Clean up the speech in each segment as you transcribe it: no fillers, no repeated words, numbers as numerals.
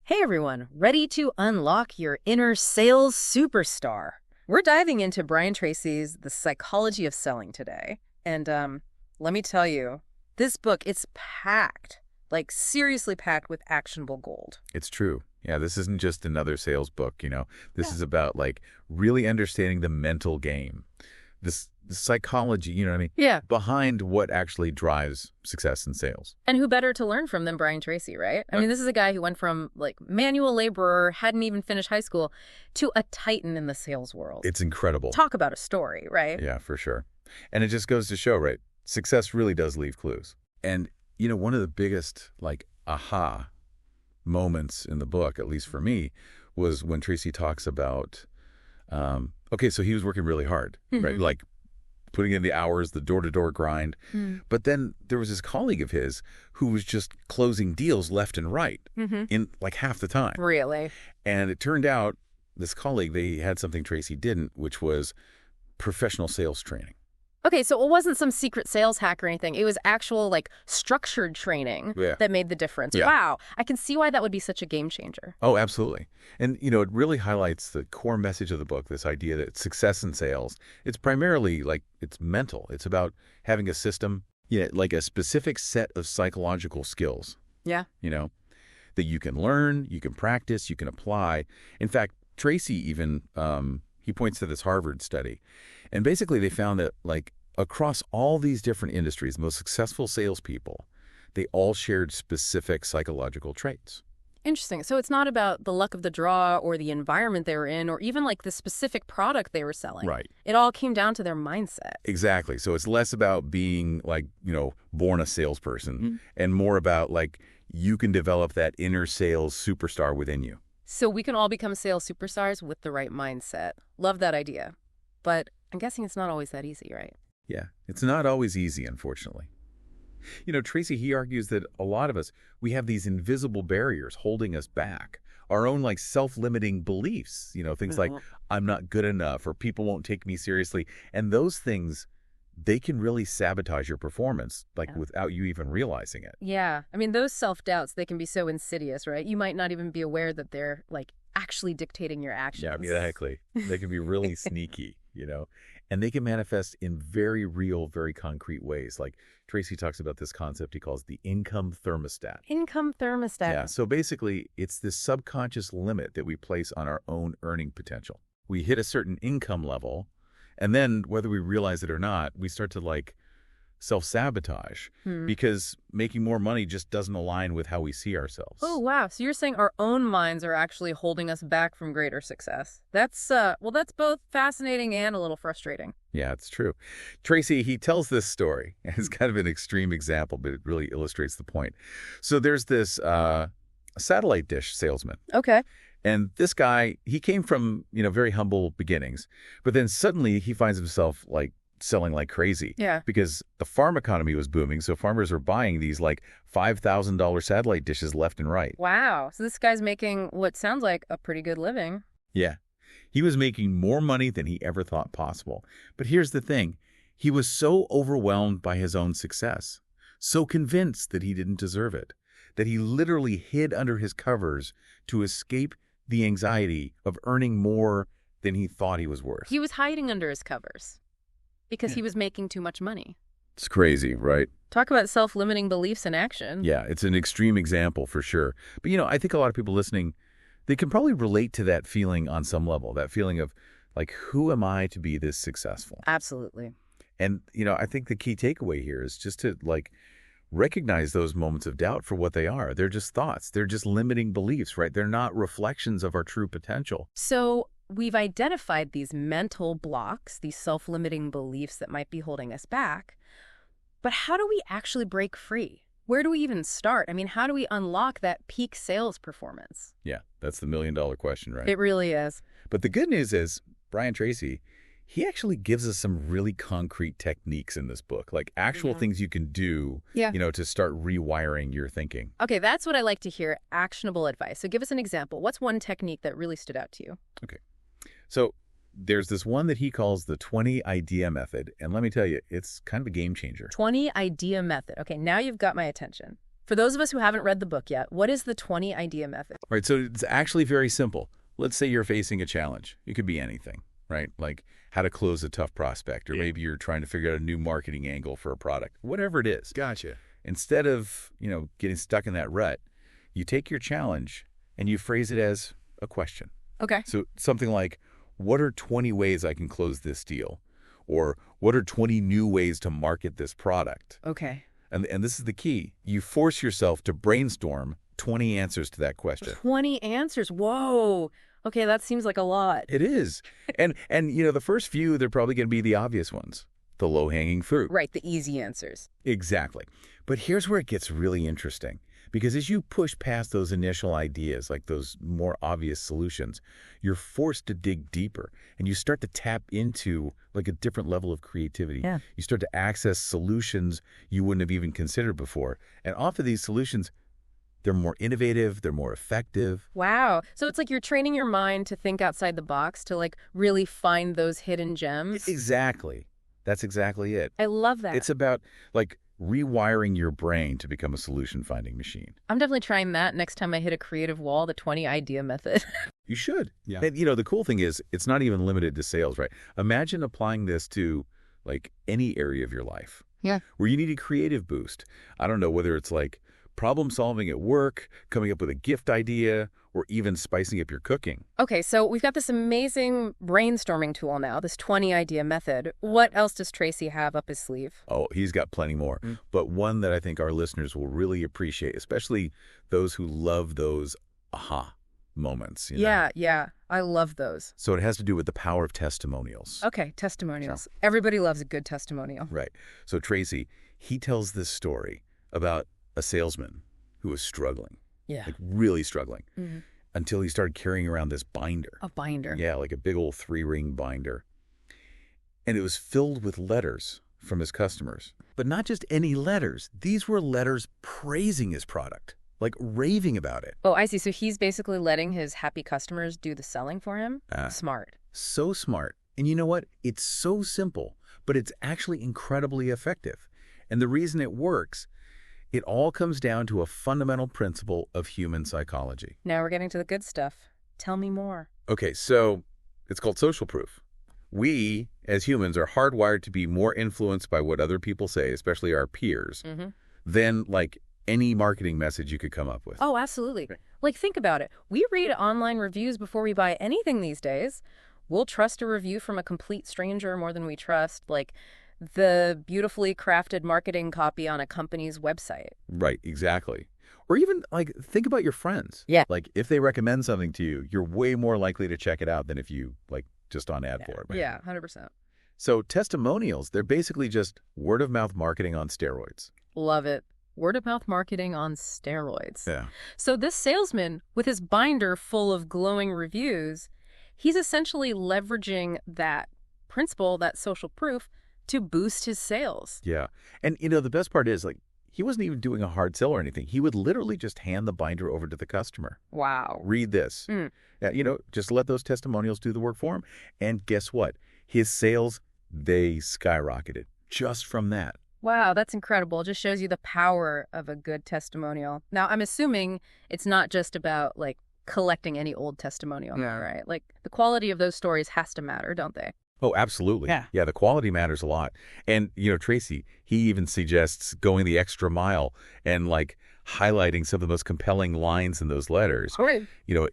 Hey everyone, ready to unlock your inner sales superstar? We're diving into Brian Tracy's The Psychology of Selling today. And let me tell you, this book, it's packed, like seriously packed with actionable gold. It's true. Yeah, this isn't just another sales book. This Yeah. is about really understanding the mental game. The psychology, you know what I mean? Yeah. Behind what actually drives success in sales. And who better to learn from than Brian Tracy, right? I mean, this is a guy who went from like manual laborer, hadn't even finished high school, to a titan in the sales world. It's incredible. Talk about a story, right? Yeah, for sure. And it just goes to show, right? Success really does leave clues. And, one of the biggest, aha moments in the book, at least for me, was when Tracy talks about, okay, so he was working really hard, right? Like putting in the hours, the door-to-door grind. But then there was this colleague of his who was just closing deals left and right in half the time. Really? And it turned out this colleague, they had something Tracy didn't, which was professional sales training. Okay, so it wasn't some secret sales hack or anything. It was actual, structured training that made the difference. Yeah. Wow. I can see why that would be such a game changer. Oh, absolutely. And, it really highlights the core message of the book, this idea that success in sales, it's primarily, it's mental. It's about having a system, like a specific set of psychological skills, Yeah. that you can learn, you can practice, you can apply. In fact, Tracy even, he points to this Harvard study. And basically they found that, across all these different industries, the most successful salespeople, they all shared specific psychological traits. Interesting. So it's not about the luck of the draw or the environment they were in or even the specific product they were selling. Right. It all came down to their mindset. Exactly. So it's less about being born a salesperson and more about you can develop that inner sales superstar within you. So we can all become sales superstars with the right mindset. Love that idea. But I'm guessing it's not always that easy, right? Yeah, it's not always easy, unfortunately. Tracy, he argues that a lot of us, we have these invisible barriers holding us back. Our own self-limiting beliefs, things like I'm not good enough or people won't take me seriously. And those things, they can really sabotage your performance, without you even realizing it. Yeah. I mean, those self-doubts, they can be so insidious, right? You might not even be aware that they're actually dictating your actions. Yeah, exactly. They can be really sneaky, and they can manifest in very real, very concrete ways. Like Tracy talks about this concept he calls the income thermostat. Income thermostat. Yeah, so basically it's this subconscious limit that we place on our own earning potential. We hit a certain income level, and then whether we realize it or not, we start to self-sabotage because making more money just doesn't align with how we see ourselves. Oh, wow. So you're saying our own minds are actually holding us back from greater success. That's both fascinating and a little frustrating. Yeah, it's true. Tracy, he tells this story. It's kind of an extreme example, but it really illustrates the point. So there's this satellite dish salesman. Okay. And this guy, he came from, very humble beginnings, but then suddenly he finds himself selling like crazy. Yeah. Because the farm economy was booming, so farmers were buying these $5,000 satellite dishes left and right. Wow. So this guy's making what sounds like a pretty good living. Yeah. He was making more money than he ever thought possible. But here's the thing. He was so overwhelmed by his own success, so convinced that he didn't deserve it, that he literally hid under his covers to escape the anxiety of earning more than he thought he was worth. He was hiding under his covers because he was making too much money. It's crazy, right? Talk about self-limiting beliefs in action. Yeah, it's an extreme example for sure. But, I think a lot of people listening, they can probably relate to that feeling on some level, that feeling of, who am I to be this successful? Absolutely. And, I think the key takeaway here is just to, recognize those moments of doubt for what they are. They're just thoughts. They're just limiting beliefs, right? They're not reflections of our true potential. So we've identified these mental blocks, these self-limiting beliefs that might be holding us back. But how do we actually break free? Where do we even start? I mean, how do we unlock that peak sales performance? Yeah, that's the million-dollar question, right? It really is. But the good news is, Brian Tracy, he actually gives us some really concrete techniques in this book, actual things you can do, to start rewiring your thinking. Okay, that's what I like to hear, actionable advice. So give us an example. What's one technique that really stood out to you? Okay. So there's this one that he calls the 20 idea method. And let me tell you, it's kind of a game changer. 20 idea method. Okay, now you've got my attention. For those of us who haven't read the book yet, what is the 20 idea method? Right, so it's actually very simple. Let's say you're facing a challenge. It could be anything, right? Like how to close a tough prospect, or maybe you're trying to figure out a new marketing angle for a product. Whatever it is. Gotcha. Instead of, getting stuck in that rut, you take your challenge and you phrase it as a question. Okay. So something like, what are 20 ways I can close this deal? Or what are 20 new ways to market this product? Okay. And this is the key. You force yourself to brainstorm 20 answers to that question. 20 answers. Whoa. Okay, that seems like a lot. It is. And the first few, they're probably going to be the obvious ones, the low-hanging fruit. Right, the easy answers. Exactly. But here's where it gets really interesting. Because as you push past those initial ideas, like those more obvious solutions, you're forced to dig deeper and you start to tap into like a different level of creativity. Yeah. You start to access solutions you wouldn't have even considered before. And off of these solutions, they're more innovative, they're more effective. Wow. So it's like you're training your mind to think outside the box, to like really find those hidden gems. Exactly. That's exactly it. I love that. It's about like rewiring your brain to become a solution-finding machine. I'm definitely trying that next time I hit a creative wall, the 20 idea method. You should. Yeah. And, the cool thing is it's not even limited to sales, right? Imagine applying this to like any area of your life. Yeah. Where you need a creative boost. I don't know whether it's like problem solving at work, coming up with a gift idea, or even spicing up your cooking. Okay, so we've got this amazing brainstorming tool now, this 20 idea method. What else does Tracy have up his sleeve? Oh, he's got plenty more. But one that I think our listeners will really appreciate, especially those who love those aha moments. Yeah. I love those. So it has to do with the power of testimonials. Okay, testimonials. Everybody loves a good testimonial. Right. So Tracy, he tells this story about a salesman who was struggling. Yeah. Like really struggling. Until he started carrying around this binder. A binder. Yeah, like a big old 3-ring binder. And it was filled with letters from his customers. But not just any letters. These were letters praising his product, like raving about it. Oh, I see. So he's basically letting his happy customers do the selling for him? Smart. So smart. And you know what? It's so simple, but it's actually incredibly effective. And the reason it works, it all comes down to a fundamental principle of human psychology. Now we're getting to the good stuff. Tell me more. Okay, so it's called social proof. We, as humans, are hardwired to be more influenced by what other people say, especially our peers, than like any marketing message you could come up with. Oh, absolutely. Right. Like, think about it. We read online reviews before we buy anything these days. We'll trust a review from a complete stranger more than we trust, like, the beautifully crafted marketing copy on a company's website. Right, exactly. Or even, like, think about your friends. Yeah. Like, if they recommend something to you, you're way more likely to check it out than if you, like, just on ad for it. Right? Yeah, 100%. So testimonials, they're basically just word-of-mouth marketing on steroids. Love it. Word-of-mouth marketing on steroids. Yeah. So this salesman, with his binder full of glowing reviews, he's essentially leveraging that principle, that social proof, to boost his sales. Yeah. And, the best part is, like, he wasn't even doing a hard sell or anything. He would literally just hand the binder over to the customer. Wow. Read this. Yeah, just let those testimonials do the work for him. And guess what? His sales, they skyrocketed just from that. Wow, that's incredible. It just shows you the power of a good testimonial. Now, I'm assuming it's not just about, like, collecting any old testimonial, right? Like, the quality of those stories has to matter, don't they? Oh, absolutely. Yeah, the quality matters a lot. And, Tracy, he even suggests going the extra mile and, like, highlighting some of the most compelling lines in those letters. Right.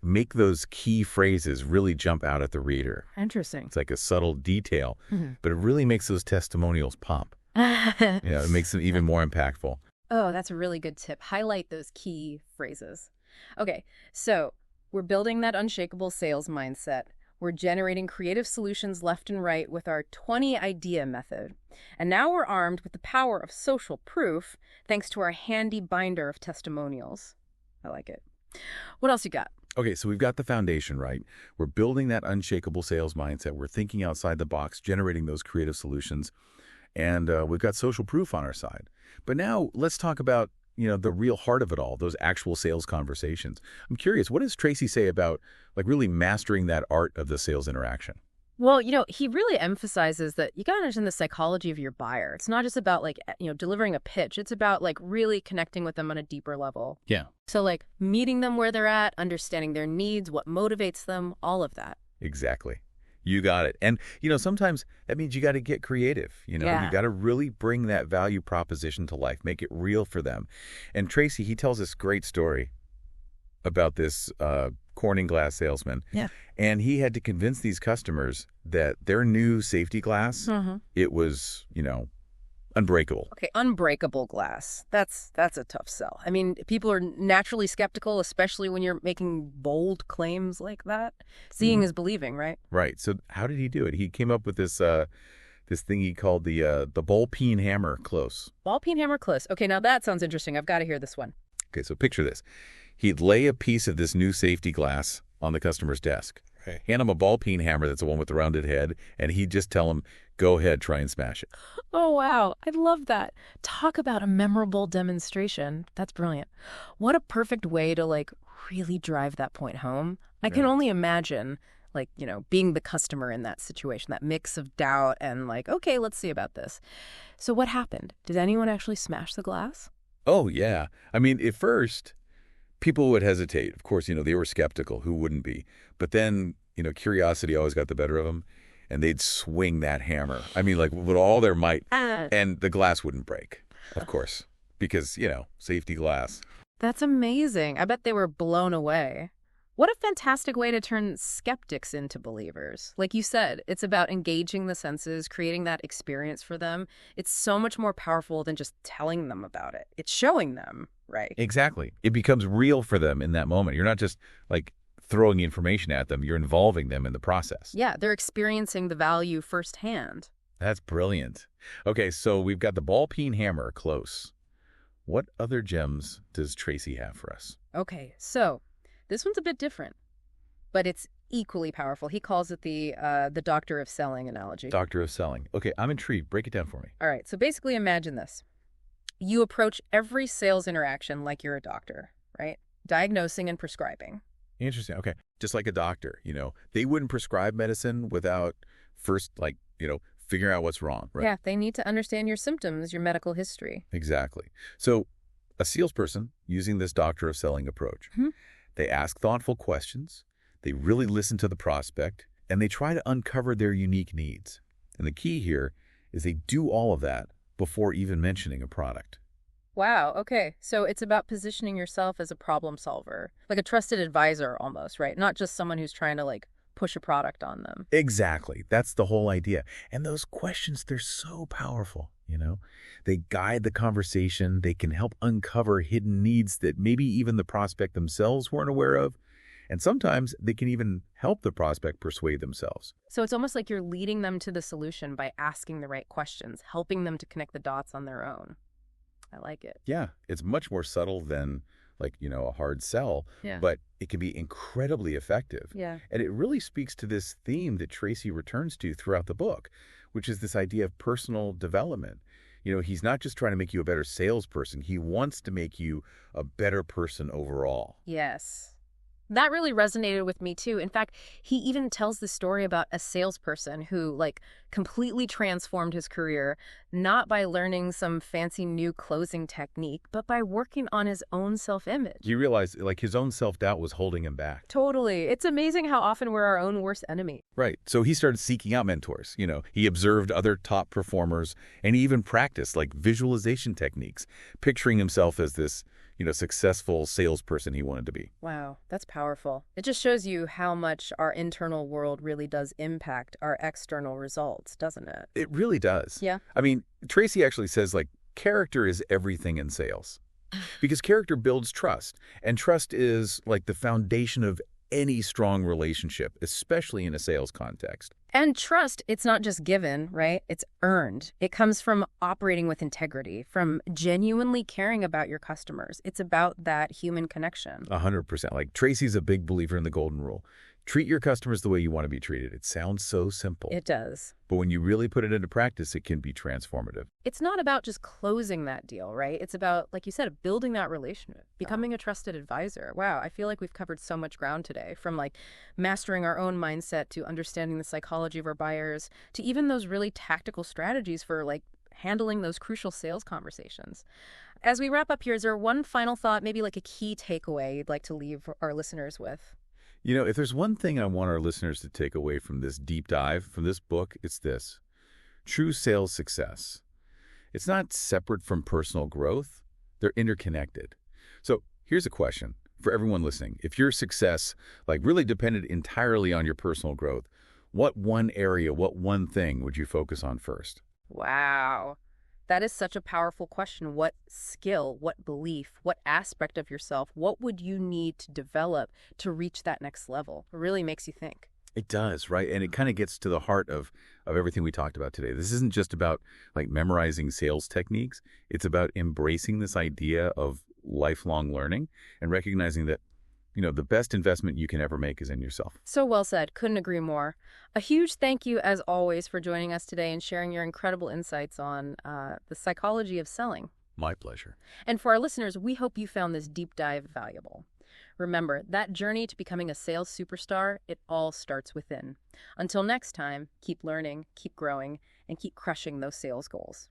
Make those key phrases really jump out at the reader. Interesting. It's like a subtle detail, but it really makes those testimonials pop. It makes them even more impactful. Oh, that's a really good tip. Highlight those key phrases. Okay, so we're building that unshakable sales mindset. We're generating creative solutions left and right with our 20 idea method. And now we're armed with the power of social proof thanks to our handy binder of testimonials. I like it. What else you got? Okay, so we've got the foundation, right? We're building that unshakable sales mindset. We're thinking outside the box, generating those creative solutions. And we've got social proof on our side. But now let's talk about, the real heart of it all, those actual sales conversations. I'm curious, what does Tracy say about, like, really mastering that art of the sales interaction? Well, he really emphasizes that you got to understand the psychology of your buyer. It's not just about like, delivering a pitch. It's about like really connecting with them on a deeper level. Yeah. So like meeting them where they're at, understanding their needs, what motivates them, all of that. Exactly. You got it. And, sometimes that means you got to get creative. You Yeah. got to really bring that value proposition to life, make it real for them. And Tracy, he tells this great story about this Corning glass salesman. Yeah. And he had to convince these customers that their new safety glass, it was, unbreakable. Okay, unbreakable glass. That's a tough sell. I mean, people are naturally skeptical, especially when you're making bold claims like that. Seeing is believing, right? Right. So how did he do it? He came up with this thing he called the ball-peen hammer close. Ball-peen hammer close. Okay, now that sounds interesting. I've got to hear this one. Okay, so picture this. He'd lay a piece of this new safety glass on the customer's desk. Right. Hand him a ball-peen hammer that's the one with the rounded head, and he'd just tell him, go ahead, try and smash it. Oh, wow. I love that. Talk about a memorable demonstration. That's brilliant. What a perfect way to, like, really drive that point home. I can only imagine, like, being the customer in that situation, that mix of doubt and, like, okay, let's see about this. So what happened? Did anyone actually smash the glass? Oh, yeah. I mean, at first, people would hesitate. Of course, they were skeptical. Who wouldn't be? But then, curiosity always got the better of them, and they'd swing that hammer. I mean, like, with all their might, and the glass wouldn't break, of course, because, safety glass. That's amazing. I bet they were blown away. What a fantastic way to turn skeptics into believers. Like you said, it's about engaging the senses, creating that experience for them. It's so much more powerful than just telling them about it. It's showing them, right? Exactly. It becomes real for them in that moment. You're not just, like, throwing information at them. You're involving them in the process. Yeah, they're experiencing the value firsthand. That's brilliant. Okay, so we've got the ball-peen hammer close. What other gems does Tracy have for us? Okay, so this one's a bit different, but it's equally powerful. He calls it the doctor of selling analogy. Doctor of selling. Okay, I'm intrigued. Break it down for me. All right, so basically imagine this. You approach every sales interaction like you're a doctor, right? Diagnosing and prescribing. Interesting. Okay. Just like a doctor, they wouldn't prescribe medicine without first, like, figuring out what's wrong, right? Yeah, they need to understand your symptoms, your medical history. Exactly. So a salesperson using this doctor of selling approach, they ask thoughtful questions, they really listen to the prospect, and they try to uncover their unique needs. And the key here is they do all of that before even mentioning a product. Wow, okay. So it's about positioning yourself as a problem solver, like a trusted advisor almost, right? Not just someone who's trying to like push a product on them. Exactly. That's the whole idea. And those questions, they're so powerful, They guide the conversation. They can help uncover hidden needs that maybe even the prospect themselves weren't aware of. And sometimes they can even help the prospect persuade themselves. So it's almost like you're leading them to the solution by asking the right questions, helping them to connect the dots on their own. I like it. Yeah, it's much more subtle than, like, a hard sell, Yeah. but it can be incredibly effective. Yeah. And it really speaks to this theme that Tracy returns to throughout the book, which is this idea of personal development. He's not just trying to make you a better salesperson. He wants to make you a better person overall. Yes. That really resonated with me too. In fact, he even tells the story about a salesperson who like completely transformed his career, not by learning some fancy new closing technique, but by working on his own self-image. He realized, like, his own self-doubt was holding him back. Totally. It's amazing how often we're our own worst enemy. Right. So he started seeking out mentors. He observed other top performers, and he even practiced, like, visualization techniques, picturing himself as this, successful salesperson he wanted to be. Wow, that's powerful. It just shows you how much our internal world really does impact our external results, doesn't it? It really does. Yeah. I mean, Tracy actually says, like, character is everything in sales. Because character builds trust, and trust is, like, the foundation of any strong relationship, especially in a sales context. And trust, it's not just given, right? It's earned. It comes from operating with integrity, from genuinely caring about your customers. It's about that human connection. 100%. Like, Tracy's a big believer in the golden rule. Treat your customers the way you want to be treated. It sounds so simple. It does. But when you really put it into practice, it can be transformative. It's not about just closing that deal, right? It's about, like you said, building that relationship, becoming a trusted advisor. Wow, I feel like we've covered so much ground today, from like mastering our own mindset to understanding the psychology of our buyers to even those really tactical strategies for like handling those crucial sales conversations. As we wrap up here, is there one final thought, maybe like a key takeaway you'd like to leave our listeners with? If there's one thing I want our listeners to take away from this deep dive, from this book, it's this. True sales success. It's not separate from personal growth. They're interconnected. So here's a question for everyone listening. If your success really depended entirely on your personal growth, what one area, what one thing would you focus on first? Wow. That is such a powerful question. What skill, what belief, what aspect of yourself, what would you need to develop to reach that next level? It really makes you think. It does, right? And it kind of gets to the heart of everything we talked about today. This isn't just about memorizing sales techniques. It's about embracing this idea of lifelong learning and recognizing that, the best investment you can ever make is in yourself. So well said. Couldn't agree more. A huge thank you, as always, for joining us today and sharing your incredible insights on the psychology of selling. My pleasure. And for our listeners, we hope you found this deep dive valuable. Remember, that journey to becoming a sales superstar, it all starts within. Until next time, keep learning, keep growing, and keep crushing those sales goals.